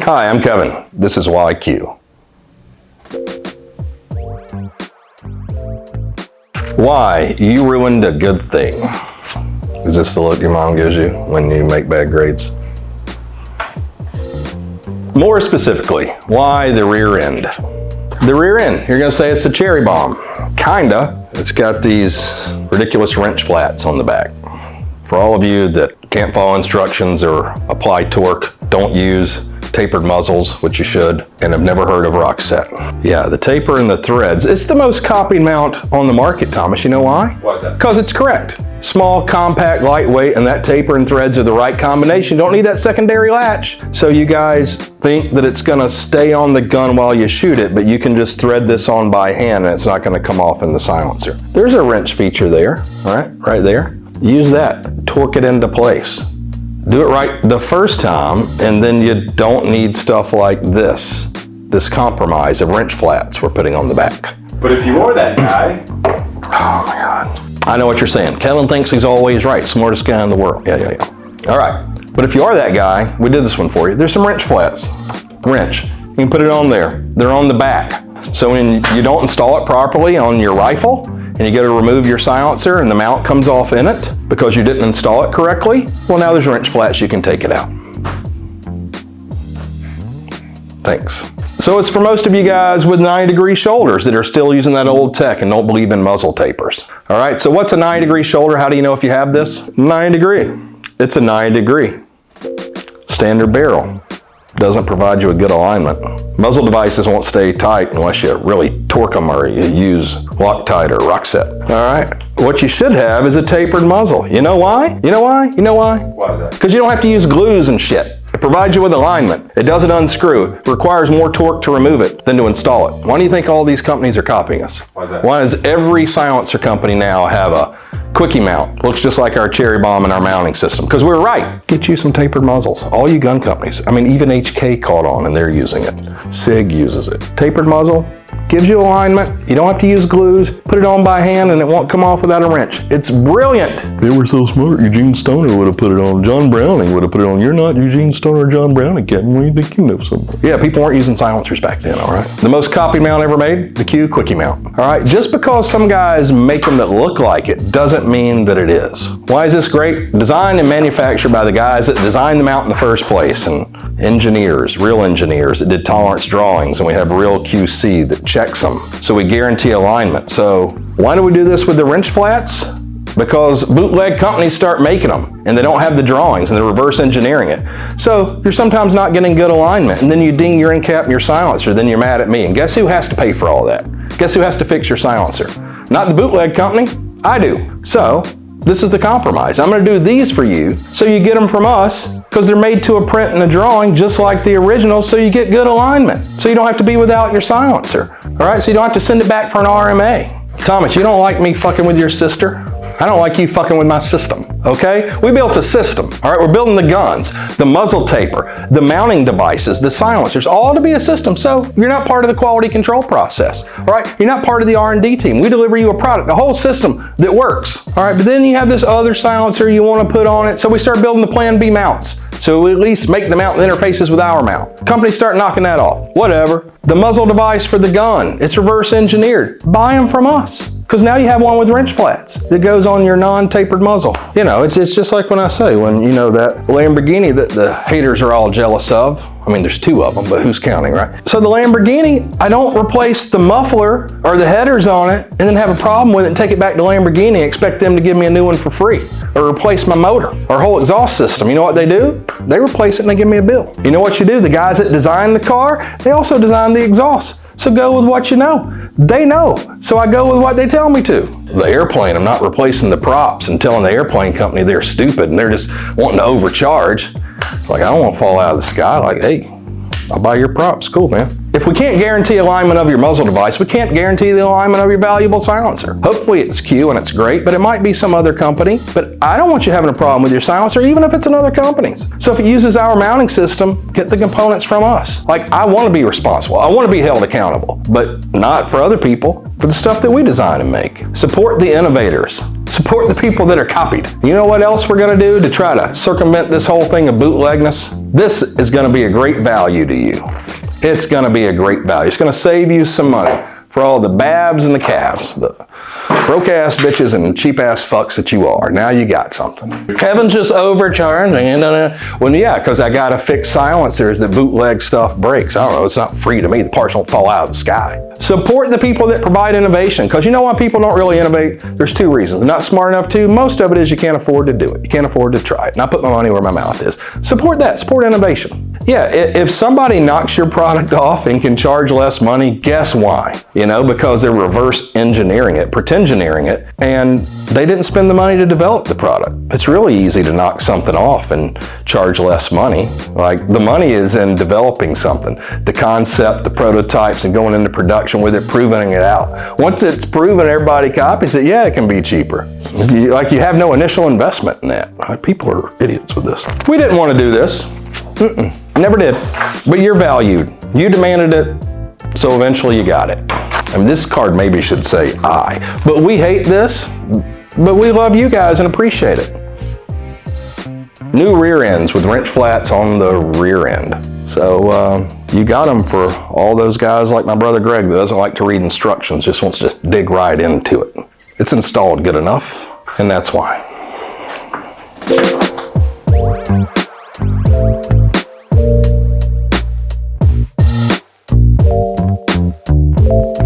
Hi, I'm Kevin. This is YQ. Why you ruined a good thing. Is this the look your mom gives you when you make bad grades? More specifically, why the rear end? The rear end, you're gonna say it's a cherry bomb. Kinda. It's got these ridiculous wrench flats on the back. For all of you that can't follow instructions or apply torque, don't use tapered muzzles, which you should, and have never heard of rock set. Yeah, the taper and the threads. It's the most copied mount on the market, Thomas. You know why? Why is that? Because it's correct. Small, compact, lightweight, and that taper and threads are the right combination. Don't need that secondary latch. So you guys think that it's gonna stay on the gun while you shoot it, but you can just thread this on by hand and it's not gonna come off in the silencer. There's a wrench feature there, all right, right there. Use that, torque it into place. Do it right the first time, and then you don't need stuff like this compromise of wrench flats we're putting on the back. But if you are that guy... Oh my God. I know what you're saying. Kevin thinks he's always right, smartest guy in the world. Yeah. All right, but if you are that guy, we did this one for you. There's some wrench flats. Wrench, you can put it on there. They're on the back. So when you don't install it properly on your rifle, and you go to remove your silencer and the mount comes off in it because you didn't install it correctly, well, now there's wrench flats, you can take it out. Thanks. So it's for most of you guys with 90-degree shoulders that are still using that old tech and don't believe in muzzle tapers. All right, so what's a 90-degree shoulder? How do you know if you have this? 90-degree. It's a 90-degree. Standard barrel. Doesn't provide you a good alignment. Muzzle devices won't stay tight unless you really torque them or you use Loctite or rock set. All right, what you should have is a tapered muzzle. You know why? You know why? Why is that? Because you don't have to use glues and shit. It provides you with alignment. It doesn't unscrew. It requires more torque to remove it than to install it. Why do you think all these companies are copying us? Why is that? Why does every silencer company now have a quickie mount? Looks just like our cherry bomb in our mounting system. Because we're right. Get you some tapered muzzles. All you gun companies. I mean, even HK caught on and they're using it. SIG uses it. Tapered muzzle gives you alignment. You don't have to use glues. Put it on by hand and it won't come off without a wrench. It's brilliant. They were so smart. Eugene Stoner would have put it on. John Browning would have put it on. You're not Eugene Stoner or John Browning, Kevin. What do you think you know something? Yeah, people weren't using silencers back then, all right? The most copied mount ever made, the Q quickie mount. All right, just because some guys make them that look like it doesn't mean that it is. Why is this great? Designed and manufactured by the guys that designed the mount in the first place, and engineers, real engineers that did tolerance drawings, and we have real QC that checks them. So we guarantee alignment. So why do we do this with the wrench flats? Because bootleg companies start making them and they don't have the drawings and they're reverse engineering it. So you're sometimes not getting good alignment and then you ding your end cap and your silencer, then you're mad at me. And guess who has to pay for all that? Guess who has to fix your silencer? Not the bootleg company, I do. So this is the compromise. I'm gonna do these for you so you get them from us because they're made to a print and a drawing just like the original so you get good alignment. So you don't have to be without your silencer. All right, so you don't have to send it back for an RMA. Thomas, you don't like me fucking with your sister? I don't like you fucking with my system, okay? We built a system, all right? We're building the guns, the muzzle taper, the mounting devices, the silencers, all to be a system. So you're not part of the quality control process, all right? You're not part of the R&D team. We deliver you a product, a whole system that works, all right? But then you have this other silencer you want to put on it. So we start building the Plan B mounts. So we at least make the mount interfaces with our mount. Companies start knocking that off. Whatever. The muzzle device for the gun, it's reverse engineered. Buy them from us. Because now you have one with wrench flats that goes on your non-tapered muzzle. You know, it's just like when I say, when you know that Lamborghini that the haters are all jealous of. I mean, there's two of them, but who's counting, right? So the Lamborghini, I don't replace the muffler or the headers on it and then have a problem with it and take it back to Lamborghini and expect them to give me a new one for free or replace my motor or whole exhaust system. You know what they do? They replace it and they give me a bill. You know what you do? The guys that design the car, they also design the exhaust. So go with what you know. They know, so I go with what they tell me to. The airplane, I'm not replacing the props and telling the airplane company they're stupid and they're just wanting to overcharge. It's like, I don't want to fall out of the sky. Like, hey, I'll buy your props. Cool, man. If we can't guarantee alignment of your muzzle device, we can't guarantee the alignment of your valuable silencer. Hopefully it's Q and it's great, but it might be some other company. But I don't want you having a problem with your silencer, even if it's another company's. So if it uses our mounting system, get the components from us. Like, I want to be responsible. I want to be held accountable, but not for other people, for the stuff that we design and make. Support the innovators. Support the people that are copied. You know what else we're gonna do to try to circumvent this whole thing of bootlegness? This is gonna be a great value to you. It's gonna be a great value. It's gonna save you some money for all the babs and the cabs, the broke ass bitches and cheap ass fucks that you are. Now you got something. Kevin's just overcharging. Well, yeah, because I gotta fix silencers that bootleg stuff breaks. I don't know, it's not free to me. The parts don't fall out of the sky. Support the people that provide innovation, because you know why people don't really innovate? There's two reasons. They're not smart enough to. Most of it is you can't afford to do it. You can't afford to try it. And I put my money where my mouth is. Support that. Support innovation. Yeah, if somebody knocks your product off and can charge less money, guess why? You know, because they're reverse engineering it, pretengineering it, and they didn't spend the money to develop the product. It's really easy to knock something off and charge less money. Like, the money is in developing something, the concept, the prototypes, and going into production with it, proving it out. Once it's proven, everybody copies it, yeah, it can be cheaper. You have no initial investment in that. People are idiots with this. We didn't want to do this. Never did. But you're valued. You demanded it, so eventually you got it. I mean, this card maybe should say I. But we hate this, but we love you guys and appreciate it. New rear ends with wrench flats on the rear end. So you got them for all those guys like my brother Greg that doesn't like to read instructions, just wants to dig right into it. It's installed good enough, and that's why.